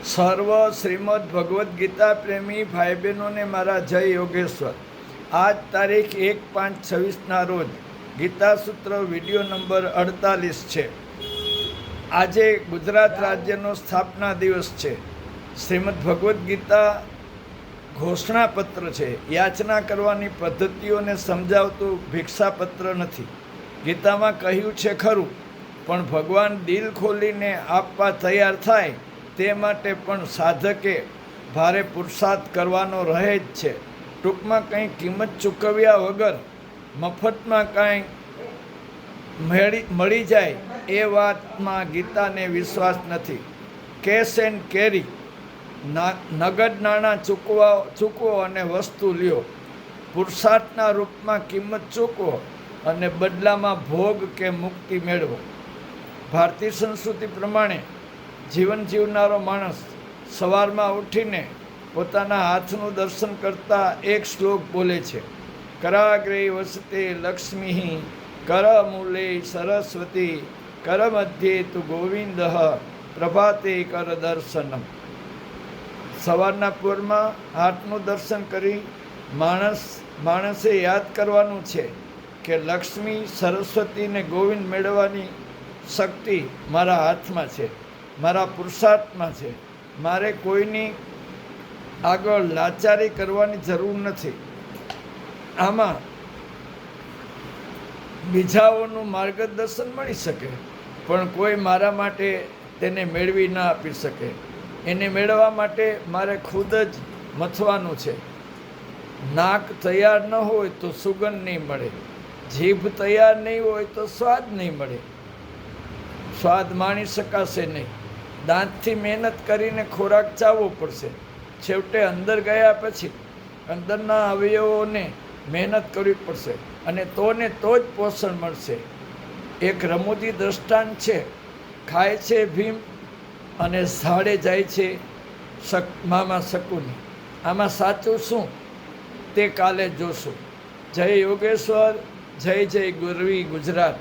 સર્વ શ્રીમદ ભગવદ્ ગીતા પ્રેમી ભાઈ બહેનોને મારા જય યોગેશ્વર. આજ તારીખ 1/5/26ના રોજ ગીતા સૂત્ર વિડીયો નંબર 48 છે. આજે ગુજરાત રાજ્યનો સ્થાપના દિવસ છે. શ્રીમદ ભગવદ્ ગીતા ઘોષણાપત્ર છે. યાચના કરવાની પદ્ધતિઓને સમજાવતું ભિક્ષાપત્ર નથી. ગીતામાં કહ્યું છે ખરું, પણ ભગવાન દિલ ખોલીને આપવા તૈયાર થાય તે માટે પણ સાધકે ભારે પુરુષાર્થ કરવાનો રહે જ છે. ટૂંકમાં કંઈ કિંમત ચૂકવ્યા વગર મફતમાં કાંઈ મળી જાય એ વાતમાં ગીતાને વિશ્વાસ નથી. કેશ એન્ડ કેરી, નગદ નાણાં ચૂકવો અને વસ્તુ લ્યો. પુરુષાર્થના રૂપમાં કિંમત ચૂકવો અને બદલામાં ભોગ કે મુક્તિ મેળવો. ભારતીય સંસ્કૃતિ પ્રમાણે જીવન જીવનારો માણસ સવારમાં ઉઠીને પોતાના હાથનું દર્શન કરતા એક શ્લોક બોલે છે, કરાગ્રે વસતે લક્ષ્મી, કરમૂલે સરસ્વતી, કરમધ્યે તુ ગોવિંદ, પ્રભાતે કર દર્શનમ. સવારના પૂરમાં હાથનું દર્શન કરી માણસે યાદ કરવાનું છે કે લક્ષ્મી, સરસ્વતી ને ગોવિંદ મેળવવાની શક્તિ મારા હાથમાં છે, મારા પુરુષાર્થમાં છે. મારે કોઈની આગળ લાચારી કરવાની જરૂર નથી. આમાં બીજાઓનું માર્ગદર્શન મળી શકે, પણ કોઈ મારા માટે તેને મેળવી ના આપી શકે. એને મેળવવા માટે મારે ખુદ જ મથવાનું છે. નાક તૈયાર ન હોય તો સુગંધ નહીં મળે, જીભ તૈયાર નહીં હોય તો સ્વાદ નહીં મળે, સ્વાદ માણી શકાશે નહીં. દાંતથી મહેનત કરીને ખોરાક ચાવવો પડશે. છેવટે અંદર ગયા પછી અંદરના અવયવોને મહેનત કરવી પડશે અને તો જ પોષણ મળશે. એક રમૂજી દ્રષ્ટાંત છે. ખાય છે ભીમ અને ઝાડે જાય છે મામા શકુની. આમાં સાચું શું તે કાલે જોશું. જય યોગેશ્વર, જય જય ગુરવી ગુજરાત.